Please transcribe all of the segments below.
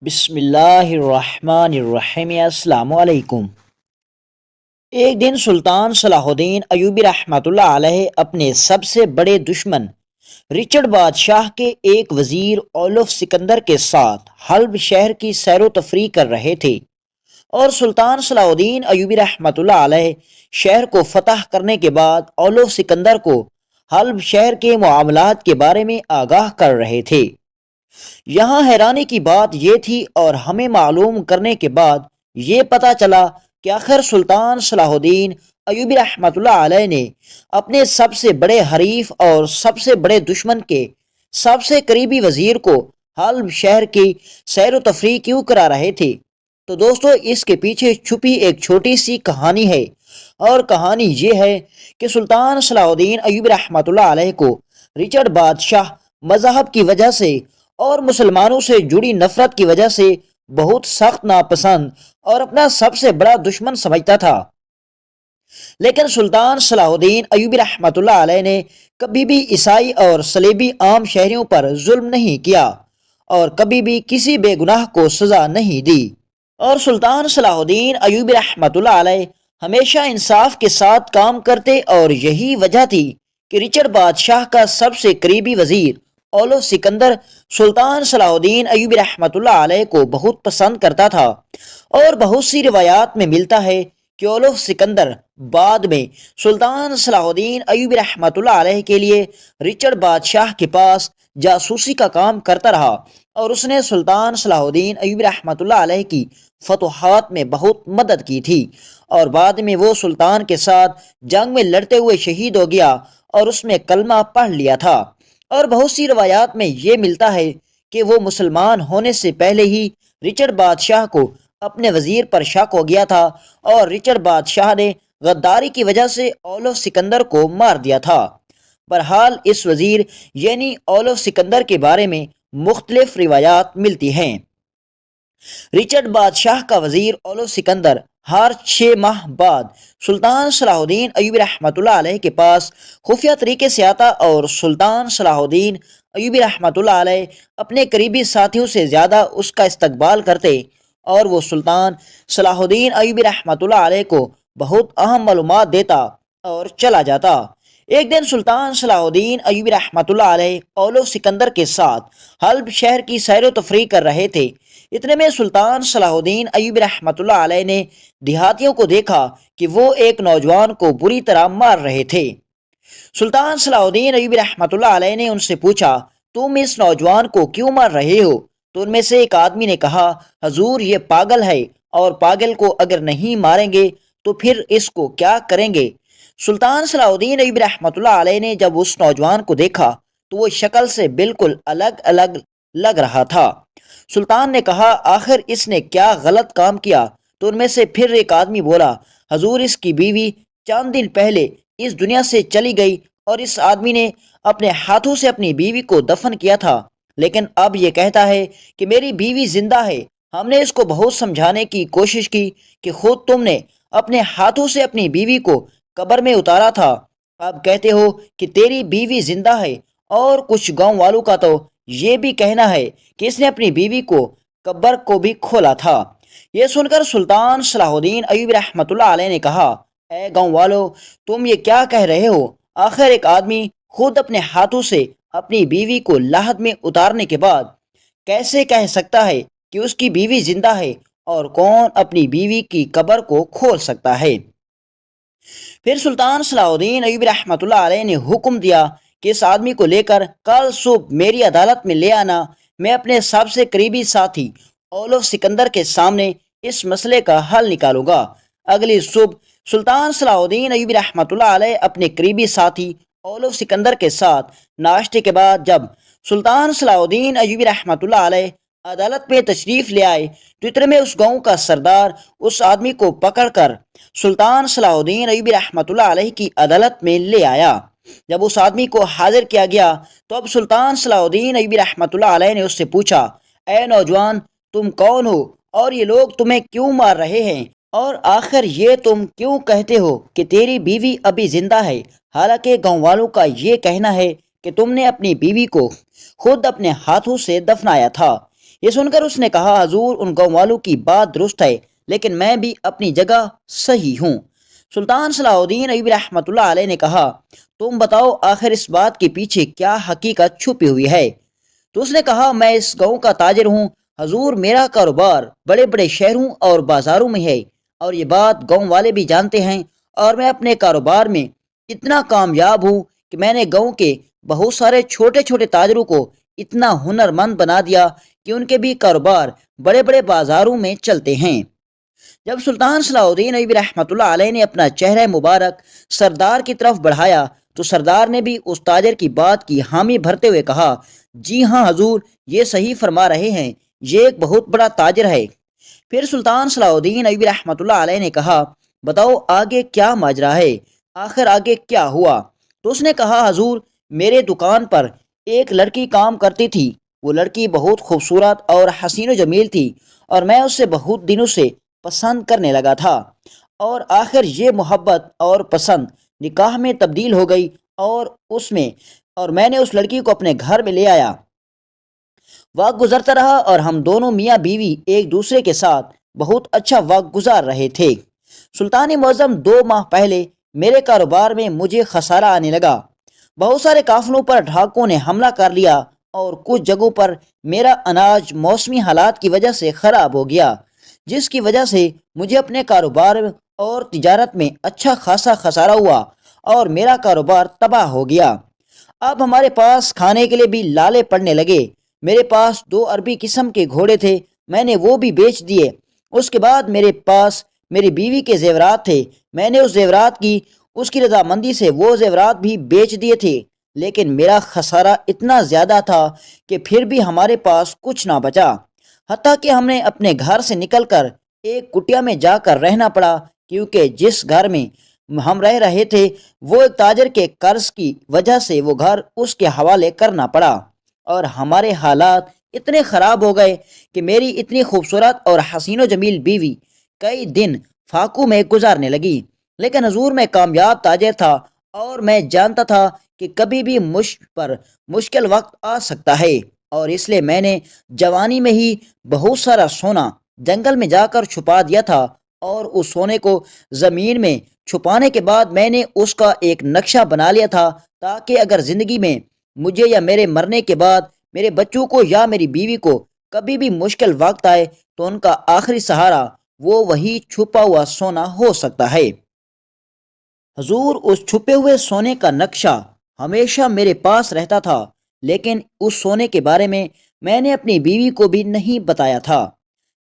بسم اللہ الرحمن الرحیم، السلام علیکم۔ ایک دن سلطان صلاح الدین ایوبی رحمۃ اللہ علیہ اپنے سب سے بڑے دشمن رچرڈ بادشاہ کے ایک وزیر اولف سکندر کے ساتھ حلب شہر کی سیر و تفریح کر رہے تھے، اور سلطان صلاح الدین ایوبی رحمۃ اللہ علیہ شہر کو فتح کرنے کے بعد اولف سکندر کو حلب شہر کے معاملات کے بارے میں آگاہ کر رہے تھے۔ یہاں حیرانی کی بات یہ تھی، اور ہمیں معلوم کرنے کے بعد یہ پتہ چلا کہ آخر سلطان صلاح الدین ایوبی رحمۃ اللہ علیہ نے اپنے سب سے بڑے حریف اور سب سے بڑے دشمن کے سب سے قریبی وزیر کو حلب شہر کی سیر و تفریح کیوں کرا رہے تھے۔ تو دوستو، اس کے پیچھے چھپی ایک چھوٹی سی کہانی ہے، اور کہانی یہ ہے کہ سلطان صلاح الدین ایوبی رحمۃ اللہ علیہ کو رچرڈ بادشاہ مذہب کی وجہ سے اور مسلمانوں سے جڑی نفرت کی وجہ سے بہت سخت ناپسند اور اپنا سب سے بڑا دشمن سمجھتا تھا۔ لیکن سلطان صلاح الدین ایوبی رحمۃ اللہ علیہ نے کبھی بھی عیسائی اور صلیبی عام شہریوں پر ظلم نہیں کیا، اور کبھی بھی کسی بے گناہ کو سزا نہیں دی، اور سلطان صلاح الدین ایوبی رحمۃ اللہ علیہ ہمیشہ انصاف کے ساتھ کام کرتے، اور یہی وجہ تھی کہ رچرڈ بادشاہ کا سب سے قریبی وزیر اولف سکندر سلطان صلاح الدین ایوبی رحمۃ اللہ علیہ کو بہت پسند کرتا تھا۔ اور بہت سی روایات میں ملتا ہے کہ اولف سکندر بعد میں سلطان صلاح الدین ایوبی رحمۃ اللہ علیہ کے لیے رچرڈ بادشاہ کے پاس جاسوسی کا کام کرتا رہا، اور اس نے سلطان صلاح الدین ایوبی رحمۃ اللہ علیہ کی فتوحات میں بہت مدد کی تھی، اور بعد میں وہ سلطان کے ساتھ جنگ میں لڑتے ہوئے شہید ہو گیا، اور اس میں کلمہ پڑھ لیا تھا۔ اور بہت سی روایات میں یہ ملتا ہے کہ وہ مسلمان ہونے سے پہلے ہی رچرڈ بادشاہ کو اپنے وزیر پر شک ہو گیا تھا، اور رچرڈ بادشاہ نے غداری کی وجہ سے اولف سکندر کو مار دیا تھا۔ بہرحال اس وزیر یعنی اولف سکندر کے بارے میں مختلف روایات ملتی ہیں۔ رچرڈ بادشاہ کا وزیر اولف سکندر ہر 6 ماہ بعد سلطان صلاح الدین ایوبی رحمۃ اللہ علیہ کے پاس خفیہ طریقے سے آتا، اور سلطان صلاح الدین ایوبی رحمۃ اللہ علیہ اپنے قریبی ساتھیوں سے زیادہ اس کا استقبال کرتے، اور وہ سلطان صلاح الدین ایوبی رحمۃ اللہ علیہ کو بہت اہم معلومات دیتا اور چلا جاتا۔ ایک دن سلطان صلاح الدین ایوبی رحمۃ اللہ علیہ اولف سکندر کے ساتھ حلب شہر کی سیر و تفریح کر رہے تھے۔ اتنے میں سلطان صلاح الدین ایوبی رحمۃ اللہ علیہ نے دیہاتیوں کو دیکھا کہ وہ ایک نوجوان کو بری طرح مار رہے تھے۔ سلطان صلاح الدین ایوبی رحمۃ اللہ علیہ نے ان سے پوچھا، تم اس نوجوان کو کیوں مار رہے ہو؟ تو ان میں سے ایک آدمی نے کہا، حضور یہ پاگل ہے، اور پاگل کو اگر نہیں ماریں گے تو پھر اس کو کیا کریں گے؟ سلطان صلاح الدین ایوبی رحمۃ اللہ علیہ نے جب اس نوجوان کو دیکھا تو وہ شکل سے بالکل الگ الگ لگ رہا تھا۔ سلطان نے کہا، آخر اس نے کیا غلط کام کیا؟ تو ان میں سے پھر ایک آدمی بولا، حضور اس کی بیوی چند دن پہلے اس دنیا سے چلی گئی، اور اس آدمی نے اپنے ہاتھوں سے اپنی بیوی کو دفن کیا تھا، لیکن اب یہ کہتا ہے کہ میری بیوی زندہ ہے۔ ہم نے اس کو بہت سمجھانے کی کوشش کی کہ خود تم نے اپنے ہاتھوں سے اپنی بیوی کو قبر میں اتارا تھا، اب کہتے ہو کہ تیری بیوی زندہ ہے۔ اور کچھ گاؤں والوں کا تو یہ بھی کہنا ہے کہ اس نے اپنی بیوی کو قبر کو بھی کھولا تھا۔ یہ سن کر سلطان صلاح الدین ایوبی رحمۃ اللہ علیہ نے کہا، اے گاؤں والو، تم یہ کیا کہہ رہے ہو؟ آخر ایک آدمی خود اپنے ہاتھوں سے اپنی بیوی کو لحد میں اتارنے کے بعد کیسے کہہ سکتا ہے کہ اس کی بیوی زندہ ہے؟ اور کون اپنی بیوی کی قبر کو کھول سکتا ہے؟ پھر سلطان صلاح الدین ایوبی رحمۃ اللہ علیہ نے حکم دیا کہ اس آدمی کو لے کر کل صبح میری عدالت میں لے آنا، میں اپنے سب سے قریبی ساتھی اولف سکندر کے سامنے اس مسئلے کا حل نکالوں گا۔ اگلی صبح سلطان صلاح الدین ایوبی رحمۃ اللہ علیہ اپنے قریبی ساتھی اولف سکندر کے ساتھ ناشتے کے بعد جب سلطان صلاح الدین ایوبی رحمۃ اللہ علیہ عدالت میں تشریف لے آئے تو اتنے میں اس گاؤں کا سردار اس آدمی کو پکڑ کر سلطان صلاح الدین ایوبی رحمۃ اللہ علیہ کی عدالت میں لے آیا۔ جب اس آدمی کو حاضر کیا گیا تو اب سلطان صلاح الدین ایوبی رحمۃ اللہ علیہ نے اس سے پوچھا، اے نوجوان، تم کون ہو، اور یہ لوگ تمہیں کیوں مار رہے ہیں؟ اور آخر یہ تم کیوں کہتے ہو کہ تیری بیوی ابھی زندہ ہے، حالانکہ گاؤں والوں کا یہ کہنا ہے کہ تم نے اپنی بیوی کو خود اپنے ہاتھوں سے دفنایا تھا؟ یہ سن کر اس نے کہا حضور ان گاؤں والوں کی بات درست ہے لیکن میں بھی اپنی جگہ صحیح ہوں۔ سلطان صلاح الدین ایوبی رحمۃ اللہ علیہ نے کہا تم بتاؤ آخر اس بات کے پیچھے کیا حقیقت چھپی ہوئی ہے؟ تو اس نے کہا میں اس گاؤں کا تاجر ہوں حضور، میرا کاروبار بڑے بڑے شہروں اور بازاروں میں ہے اور یہ بات گاؤں والے بھی جانتے ہیں، اور میں اپنے کاروبار میں اتنا کامیاب ہوں کہ میں نے گاؤں کے بہت سارے چھوٹے چھوٹے تاجروں کو اتنا ہنرمند بنا دیا کہ ان کے بھی کاروبار بڑے بڑے بازاروں میں چلتے ہیں۔ جب سلطان صلاح الدین ایوبی رحمۃ اللہ علیہ نے اپنا چہرہ مبارک سردار کی طرف بڑھایا تو سردار نے بھی اس تاجر کی بات کی حامی بھرتے ہوئے کہا جی ہاں حضور، یہ صحیح فرما رہے ہیں، یہ ایک بہت بڑا تاجر ہے۔ پھر سلطان صلاح الدین ایوبی رحمۃ اللہ علیہ نے کہا بتاؤ آگے کیا ماجرا ہے، آخر آگے کیا ہوا؟ تو اس نے کہا حضور، میرے دکان پر ایک لڑکی کام کرتی تھی، وہ لڑکی بہت خوبصورت اور حسین و جمیل تھی اور میں اس سے بہت دنوں سے پسند کرنے لگا تھا، اور آخر یہ محبت اور پسند نکاح میں تبدیل ہو گئی اور اس میں اور میں نے اس لڑکی کو اپنے گھر میں لے آیا۔ وقت گزرتا رہا اور ہم دونوں میاں بیوی ایک دوسرے کے ساتھ بہت اچھا وقت گزار رہے تھے۔ سلطان معظم 2 ماہ پہلے میرے کاروبار میں مجھے خسارہ آنے لگا، بہت سارے قافلوں پر ڈھاکوں نے حملہ کر لیا اور کچھ جگہوں پر میرا اناج موسمی حالات کی وجہ سے خراب ہو گیا، جس کی وجہ سے مجھے اپنے کاروبار اور تجارت میں اچھا خاصا خسارہ ہوا اور میرا کاروبار تباہ ہو گیا۔ اب ہمارے پاس کھانے کے لیے بھی لالے پڑنے لگے۔ میرے پاس 2 عربی قسم کے گھوڑے تھے، میں نے وہ بھی بیچ دیے۔ اس کے بعد میرے پاس میری بیوی کے زیورات تھے، میں نے اس کی رضامندی سے وہ زیورات بھی بیچ دیے تھے، لیکن میرا خسارہ اتنا زیادہ تھا کہ پھر بھی ہمارے پاس کچھ نہ بچا، حتیٰ کہ ہم نے اپنے گھر سے نکل کر ایک کٹیا میں جا کر رہنا پڑا، کیونکہ جس گھر میں ہم رہ رہے تھے وہ ایک تاجر کے قرض کی وجہ سے وہ گھر اس کے حوالے کرنا پڑا، اور ہمارے حالات اتنے خراب ہو گئے کہ میری اتنی خوبصورت اور حسین و جمیل بیوی کئی دن فاقوں میں گزارنے لگی۔ لیکن حضور میں کامیاب تاجر تھا اور میں جانتا تھا کہ کبھی بھی مجھ پر مشکل وقت آ سکتا ہے، اور اس لیے میں نے جوانی میں ہی بہت سارا سونا جنگل میں جا کر چھپا دیا تھا، اور اس سونے کو زمین میں چھپانے کے بعد میں نے اس کا ایک نقشہ بنا لیا تھا تاکہ اگر زندگی میں مجھے یا میرے مرنے کے بعد میرے بچوں کو یا میری بیوی کو کبھی بھی مشکل وقت آئے تو ان کا آخری سہارا وہ وہی چھپا ہوا سونا ہو سکتا ہے۔ حضور اس چھپے ہوئے سونے کا نقشہ ہمیشہ میرے پاس رہتا تھا، لیکن اس سونے کے بارے میں نے اپنی بیوی کو بھی نہیں بتایا تھا۔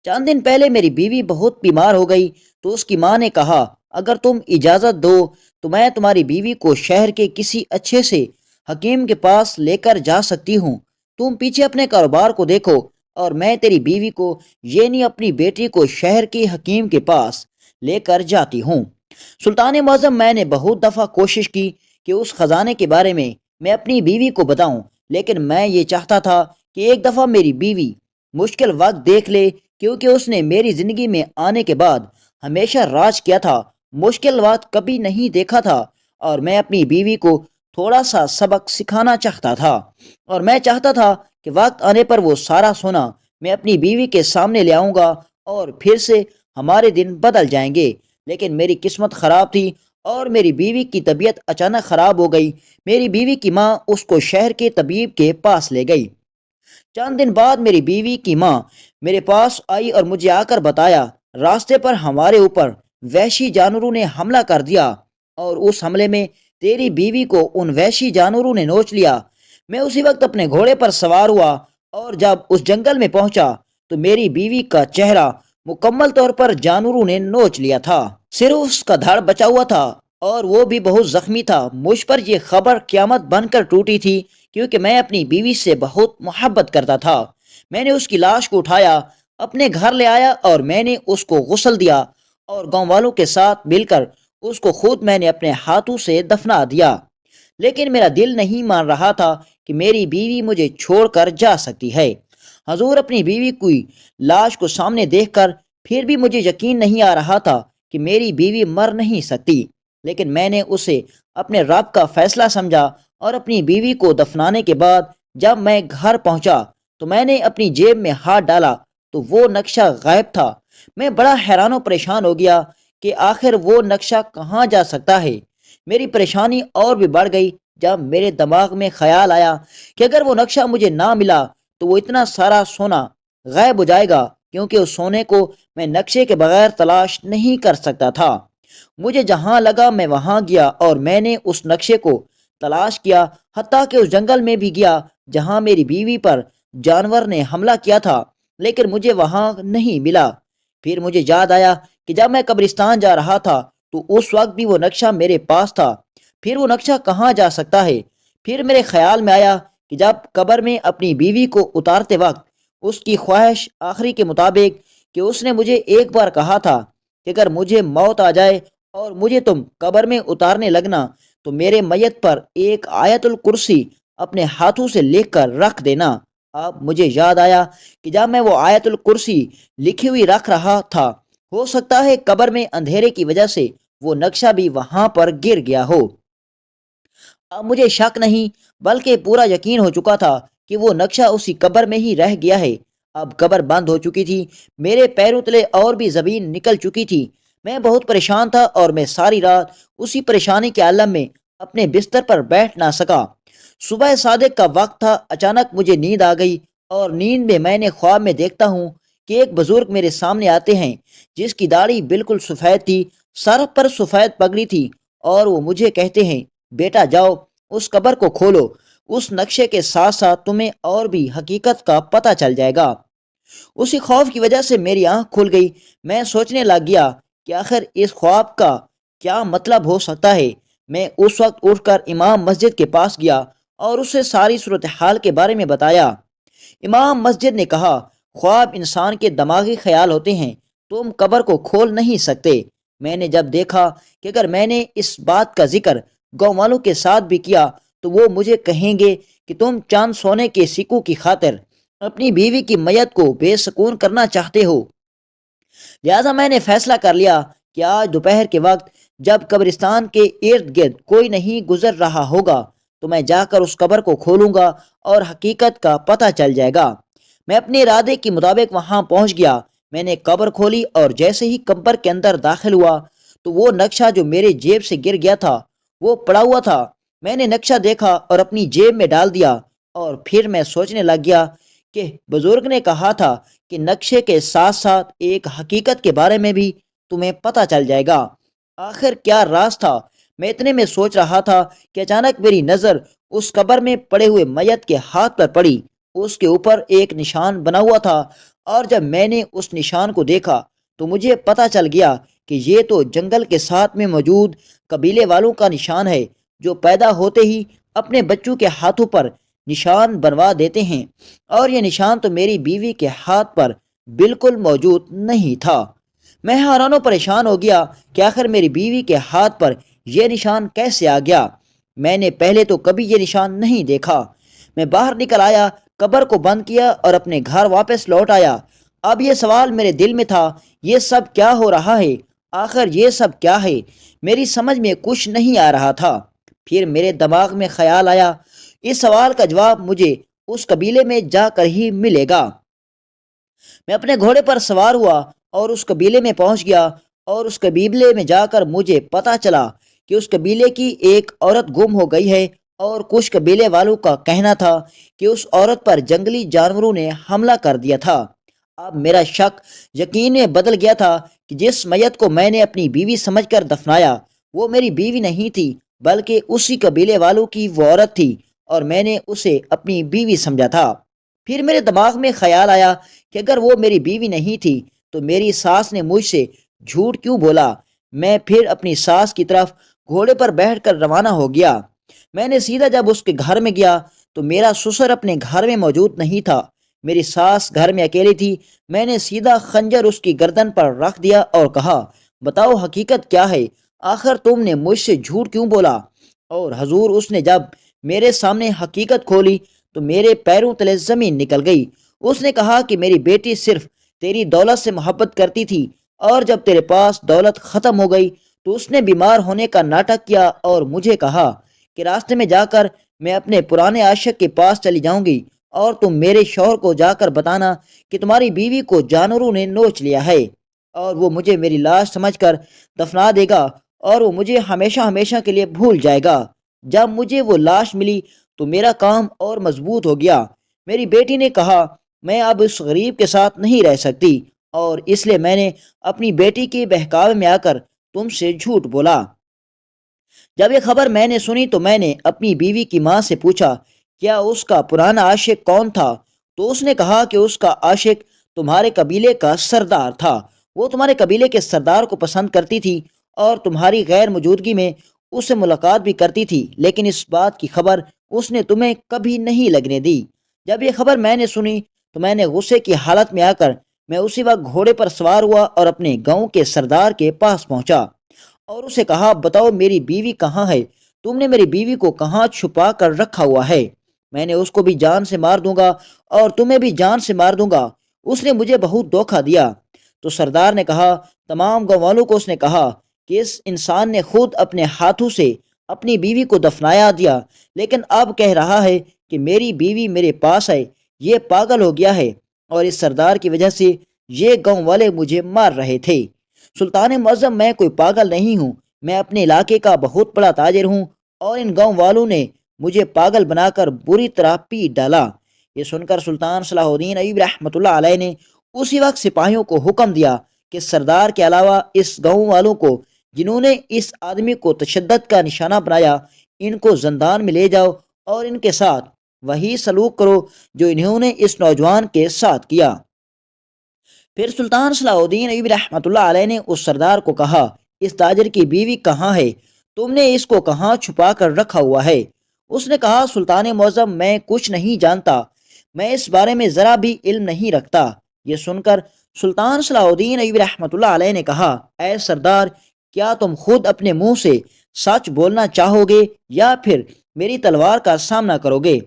چند دن پہلے میری بیوی بہت بیمار ہو گئی تو اس کی ماں نے کہا اگر تم اجازت دو تو میں تمہاری بیوی کو شہر کے کسی اچھے سے حکیم کے پاس لے کر جا سکتی ہوں، تم پیچھے اپنے کاروبار کو دیکھو اور میں تیری بیوی کو یعنی اپنی بیٹی کو شہر کے حکیم کے پاس لے کر جاتی ہوں۔ سلطان معظم، میں نے بہت دفعہ کوشش کی کہ اس خزانے کے بارے میں اپنی بیوی کو بتاؤں، لیکن میں یہ چاہتا تھا کہ ایک دفعہ میری بیوی مشکل وقت دیکھ لے، کیونکہ اس نے میری زندگی میں آنے کے بعد ہمیشہ راج کیا تھا، مشکل وقت کبھی نہیں دیکھا تھا، اور میں اپنی بیوی کو تھوڑا سا سبق سکھانا چاہتا تھا، اور میں چاہتا تھا کہ وقت آنے پر وہ سارا سونا میں اپنی بیوی کے سامنے لے آؤں گا اور پھر سے ہمارے دن بدل جائیں گے۔ لیکن میری قسمت خراب تھی اور میری بیوی کی طبیعت اچانک خراب ہو گئی۔ میری بیوی کی ماں اس کو شہر کے طبیب کے پاس لے گئی۔ چند دن بعد میری بیوی کی ماں میرے پاس آئی اور مجھے آ کر بتایا راستے پر ہمارے اوپر وحشی جانوروں نے حملہ کر دیا، اور اس حملے میں تیری بیوی کو ان وحشی جانوروں نے نوچ لیا۔ میں اسی وقت اپنے گھوڑے پر سوار ہوا اور جب اس جنگل میں پہنچا تو میری بیوی کا چہرہ مکمل طور پر جانوروں نے نوچ لیا تھا، صرف اس کا دھڑ بچا ہوا تھا اور وہ بھی بہت زخمی تھا۔ مجھ پر یہ خبر قیامت بن کر ٹوٹی تھی، کیونکہ میں اپنی بیوی سے بہت محبت کرتا تھا۔ میں نے اس کی لاش کو اٹھایا، اپنے گھر لے آیا اور میں نے اس کو غسل دیا اور گاؤں والوں کے ساتھ مل کر اس کو خود میں نے اپنے ہاتھوں سے دفنا دیا۔ لیکن میرا دل نہیں مان رہا تھا کہ میری بیوی مجھے چھوڑ کر جا سکتی ہے۔ حضور، اپنی بیوی کی لاش کو سامنے دیکھ کر پھر بھی مجھے یقین نہیں آ رہا تھا کہ میری بیوی مر نہیں سکتی، لیکن میں نے اسے اپنے رب کا فیصلہ سمجھا، اور اپنی بیوی کو دفنانے کے بعد جب میں گھر پہنچا تو میں نے اپنی جیب میں ہاتھ ڈالا تو وہ نقشہ غائب تھا۔ میں بڑا حیران و پریشان ہو گیا کہ آخر وہ نقشہ کہاں جا سکتا ہے۔ میری پریشانی اور بھی بڑھ گئی جب میرے دماغ میں خیال آیا کہ اگر وہ نقشہ مجھے نہ ملا تو وہ اتنا سارا سونا غائب ہو جائے گا، کیونکہ اس سونے کو میں نقشے کے بغیر تلاش نہیں کر سکتا تھا۔ مجھے جہاں لگا میں وہاں گیا اور میں نے اس نقشے کو تلاش کیا، حتیٰ کہ اس جنگل میں بھی گیا جہاں میری بیوی پر جانور نے حملہ کیا تھا، لیکن مجھے وہاں نہیں ملا۔ پھر مجھے یاد آیا کہ جب میں قبرستان جا رہا تھا تو اس وقت بھی وہ نقشہ میرے پاس تھا۔ پھر وہ نقشہ کہاں جا سکتا ہے؟ پھر میرے خیال میں آیا کہ جب قبر میں اپنی بیوی کو اتارتے وقت اس کی خواہش آخری کے مطابق کہ اس نے مجھے ایک بار کہا تھا کہ اگر مجھے موت آ جائے اور مجھے تم قبر میں اتارنے لگنا تو میرے میت پر ایک آیت الکرسی اپنے ہاتھوں سے لکھ کر رکھ دینا۔ اب مجھے یاد آیا کہ جب میں وہ آیت الکرسی لکھی ہوئی رکھ رہا تھا، ہو سکتا ہے قبر میں اندھیرے کی وجہ سے وہ نقشہ بھی وہاں پر گر گیا ہو۔ اب مجھے شک نہیں بلکہ پورا یقین ہو چکا تھا کہ وہ نقشہ اسی قبر میں ہی رہ گیا ہے۔ اب قبر بند ہو چکی تھی، میرے پیروں تلے اور بھی زمین نکل چکی تھی۔ میں بہت پریشان تھا اور میں ساری رات اسی پریشانی کے عالم میں اپنے بستر پر بیٹھ نہ سکا۔ صبح صادق کا وقت تھا، اچانک مجھے نیند آ گئی اور نیند میں نے خواب میں دیکھتا ہوں کہ ایک بزرگ میرے سامنے آتے ہیں جس کی داڑھی بالکل سفید تھی، سر پر سفید پگڑی تھی، اور وہ مجھے کہتے ہیں، بیٹا جاؤ اس قبر کو کھولو، اس نقشے کے ساتھ ساتھ تمہیں اور بھی حقیقت کا پتہ چل جائے گا۔ اسی خوف کی وجہ سے میری آنکھ کھل گئی۔ میں سوچنے لگ گیا کہ آخر اس خواب کا کیا مطلب ہو سکتا ہے۔ میں اس وقت اٹھ کر امام مسجد کے پاس گیا اور اسے ساری صورتحال کے بارے میں بتایا۔ امام مسجد نے کہا، خواب انسان کے دماغی خیال ہوتے ہیں، تم قبر کو کھول نہیں سکتے۔ میں نے جب دیکھا کہ اگر میں نے اس بات کا ذکر گاؤں والوں کے ساتھ بھی کیا تو وہ مجھے کہیں گے کہ تم چاند سونے کے سکوں کی خاطر اپنی بیوی کی میت کو بے سکون کرنا چاہتے ہو، لہٰذا میں نے فیصلہ کر لیا کہ آج دوپہر کے وقت جب قبرستان کے ارد گرد کوئی نہیں گزر رہا ہوگا تو میں جا کر اس قبر کو کھولوں گا اور حقیقت کا پتہ چل جائے گا۔ میں اپنے ارادے کے مطابق وہاں پہنچ گیا۔ میں نے قبر کھولی اور جیسے ہی قبر کے اندر داخل ہوا تو وہ نقشہ جو میرے جیب سے گر گیا تھا وہ پڑا ہوا تھا۔ میں نے نقشہ دیکھا اور اپنی جیب میں ڈال دیا، اور پھر میں سوچنے لگ گیا کہ بزرگ نے کہا تھا کہ نقشے کے ساتھ ساتھ ایک حقیقت کے بارے میں بھی تمہیں پتہ چل جائے گا۔ آخر کیا راز تھا؟ میں اتنے میں سوچ رہا تھا کہ اچانک میری نظر اس قبر میں پڑے ہوئے میت کے ہاتھ پر پڑی۔ اس کے اوپر ایک نشان بنا ہوا تھا، اور جب میں نے اس نشان کو دیکھا تو مجھے پتہ چل گیا کہ یہ تو جنگل کے ساتھ میں موجود قبیلے والوں کا نشان ہے جو پیدا ہوتے ہی اپنے بچوں کے ہاتھوں پر نشان بنوا دیتے ہیں، اور یہ نشان تو میری بیوی کے ہاتھ پر بالکل موجود نہیں تھا۔ میں حیران و پریشان ہو گیا کہ آخر میری بیوی کے ہاتھ پر یہ نشان کیسے آ گیا۔ میں نے پہلے تو کبھی یہ نشان نہیں دیکھا۔ میں باہر نکل آیا، قبر کو بند کیا اور اپنے گھر واپس لوٹ آیا۔ اب یہ سوال میرے دل میں تھا، یہ سب کیا ہو رہا ہے؟ آخر یہ سب کیا ہے؟ میری سمجھ میں کچھ نہیں آ رہا تھا۔ پھر میرے دماغ میں خیال آیا، اس سوال کا جواب مجھے اس قبیلے میں جا کر ہی ملے گا۔ میں اپنے گھوڑے پر سوار ہوا اور اس قبیلے میں پہنچ گیا، اور اس قبیلے میں جا کر مجھے پتہ چلا کہ اس قبیلے کی ایک عورت گم ہو گئی ہے، اور کچھ قبیلے والوں کا کہنا تھا کہ اس عورت پر جنگلی جانوروں نے حملہ کر دیا تھا۔ اب میرا شک یقین میں بدل گیا تھا کہ جس میت کو میں نے اپنی بیوی سمجھ کر دفنایا وہ میری بیوی نہیں تھی، بلکہ اسی قبیلے والوں کی وہ عورت تھی، اور میں نے اسے اپنی بیوی سمجھا تھا۔ پھر میرے دماغ میں خیال آیا کہ اگر وہ میری بیوی نہیں تھی تو میری ساس نے مجھ سے جھوٹ کیوں بولا۔ میں پھر اپنی ساس کی طرف گھوڑے پر بیٹھ کر روانہ ہو گیا۔ میں نے سیدھا جب اس کے گھر میں گیا تو میرا سسر اپنے گھر میں موجود نہیں تھا، میری ساس گھر میں اکیلی تھی۔ میں نے سیدھا خنجر اس کی گردن پر رکھ دیا اور کہا، بتاؤ حقیقت کیا ہے؟ آخر تم نے مجھ سے جھوٹ کیوں بولا؟ اور حضور اس نے جب میرے سامنے حقیقت کھولی تو میرے پیروں تلے زمین نکل گئی۔ اس نے کہا کہ میری بیٹی صرف تیری دولت سے محبت کرتی تھی، اور جب تیرے پاس دولت ختم ہو گئی تو اس نے بیمار ہونے کا ناٹک کیا اور مجھے کہا کہ راستے میں جا کر میں اپنے پرانے عاشق کے پاس چلی جاؤں گی اور تم میرے شوہر کو جا کر بتانا کہ تمہاری بیوی کو جانوروں نے نوچ لیا ہے، اور وہ مجھے میری لاش سمجھ کر دفنا دے گا، اور وہ مجھے ہمیشہ ہمیشہ کے لیے بھول جائے گا۔ جب مجھے وہ لاش ملی تو میرا کام اور مضبوط ہو گیا۔ میری بیٹی نے کہا، میں اب اس غریب کے ساتھ نہیں رہ سکتی، اور اس لیے میں نے اپنی بیٹی کے بہکاوے میں آ کر تم سے جھوٹ بولا۔ جب یہ خبر میں نے سنی تو میں نے اپنی بیوی کی ماں سے پوچھا، کیا اس کا پرانا عاشق کون تھا؟ تو اس نے کہا کہ اس کا عاشق تمہارے قبیلے کا سردار تھا۔ وہ تمہارے قبیلے کے سردار کو پسند کرتی تھی اور تمہاری غیر موجودگی میں اس سے ملاقات بھی کرتی تھی، لیکن اس بات کی خبر اس نے تمہیں کبھی نہیں لگنے دی۔ جب یہ خبر میں نے سنی تو میں نے غصے کی حالت میں آ کر میں اسی وقت گھوڑے پر سوار ہوا اور اپنے گاؤں کے سردار کے پاس پہنچا اور اسے کہا، بتاؤ میری بیوی کہاں ہے؟ تم نے میری بیوی کو کہاں چھپا کر رکھا ہوا ہے؟ میں نے اس کو بھی جان سے مار دوں گا اور تمہیں بھی جان سے مار دوں گا، اس نے مجھے بہت دھوکہ دیا۔ تو سردار نے کہا، تمام گاؤں والوں کو اس نے کہا کہ اس انسان نے خود اپنے ہاتھوں سے اپنی بیوی کو دفنایا دیا، لیکن اب کہہ رہا ہے کہ میری بیوی میرے پاس ہے۔ یہ پاگل ہو گیا ہے، اور اس سردار کی وجہ سے یہ گاؤں والے مجھے مار رہے تھے۔ سلطان معظم، میں کوئی پاگل نہیں ہوں، میں اپنے علاقے کا بہت بڑا تاجر ہوں، اور ان گاؤں والوں نے مجھے پاگل بنا کر بری طرح پیٹ ڈالا۔ یہ سن کر سلطان صلاح الدین ایوبی رحمۃ اللہ علیہ نے اسی وقت سپاہیوں کو حکم دیا کہ سردار کے علاوہ اس گاؤں والوں کو جنہوں نے اس آدمی کو تشدد کا نشانہ بنایا، ان کو زندان میں لے جاؤ اور ان کے ساتھ وہی سلوک کرو جو انہوں نے اس نوجوان کے ساتھ کیا۔ پھر سلطان صلاح الدین ایوبی رحمۃ اللہ علیہ نے اس سردار کو کہا، اس تاجر کی بیوی کہاں ہے؟ تم نے اس کو کہاں چھپا کر رکھا ہوا ہے؟ اس نے کہا، سلطان معظم، میں کچھ نہیں جانتا، میں اس بارے میں ذرا بھی علم نہیں رکھتا۔ یہ سن کر سلطان صلاح الدین ایوبی رحمۃ اللہ علیہ نے کہا، اے سردار، کیا تم خود اپنے منہ سے سچ بولنا چاہو گے یا پھر میری تلوار کا سامنا کرو گے؟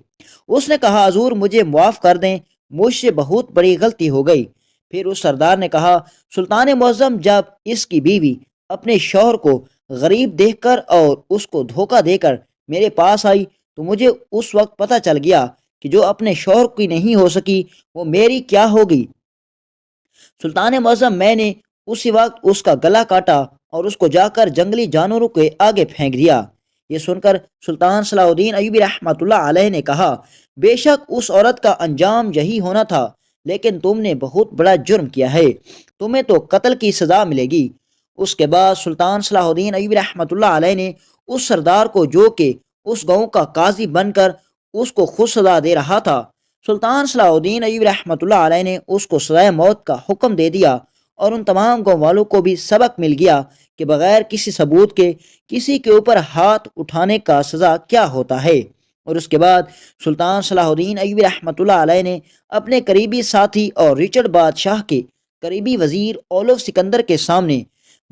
اس نے کہا، حضور مجھے معاف کر دیں، مجھ سے بہت بڑی غلطی ہو گئی۔ پھر اس سردار نے کہا، سلطان معظم، جب اس کی بیوی اپنے شوہر کو غریب دیکھ کر اور اس کو دھوکہ دے کر میرے پاس آئی تو مجھے اس وقت پتہ چل گیا کہ جو اپنے شوہر کی نہیں ہو سکی وہ میری کیا ہوگی۔ سلطان معظم، میں نے اسی وقت اس کا گلا کاٹا اور اس کو جا کر جنگلی جانوروں کے آگے پھینک دیا۔ یہ سن کر سلطان صلاح الدین ایوبی رحمۃ اللہ علیہ نے کہا، بے شک اس عورت کا انجام یہی ہونا تھا، لیکن تم نے بہت بڑا جرم کیا ہے، تمہیں تو قتل کی سزا ملے گی۔ اس کے بعد سلطان صلاح الدین ایوبی رحمۃ اللہ علیہ نے اس سردار کو جو کہ اس گاؤں کا قاضی بن کر اس کو خود سزا دے رہا تھا، سلطان صلاح الدین ایوبی رحمۃ اللہ علیہ نے اس کو سزائے موت کا حکم دے دیا، اور ان تمام گاؤں والوں کو بھی سبق مل گیا کہ بغیر کسی ثبوت کے کسی کے اوپر ہاتھ اٹھانے کا سزا کیا ہوتا ہے۔ اور اس کے بعد سلطان صلاح الدین ایوبی رحمۃ اللہ علیہ نے اپنے قریبی ساتھی اور رچرڈ بادشاہ کے قریبی وزیر اولو سکندر کے سامنے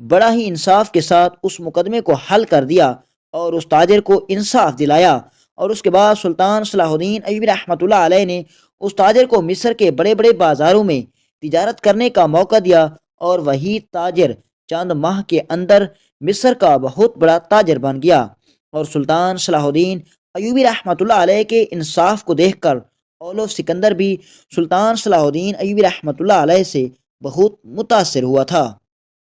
بڑا ہی انصاف کے ساتھ اس مقدمے کو حل کر دیا اور اس تاجر کو انصاف دلایا۔ اور اس کے بعد سلطان صلاح الدین ایوبی رحمۃ اللہ علیہ نے اس تاجر کو مصر کے بڑے بڑے بازاروں میں تجارت کرنے کا موقع دیا، اور وہی تاجر چند ماہ کے اندر مصر کا بہت بڑا تاجر بن گیا۔ اور سلطان صلاح الدین ایوبی رحمۃ اللہ علیہ کے انصاف کو دیکھ کر اولو سکندر بھی سلطان صلاح الدین ایوبی رحمۃ اللہ علیہ سے بہت متاثر ہوا تھا۔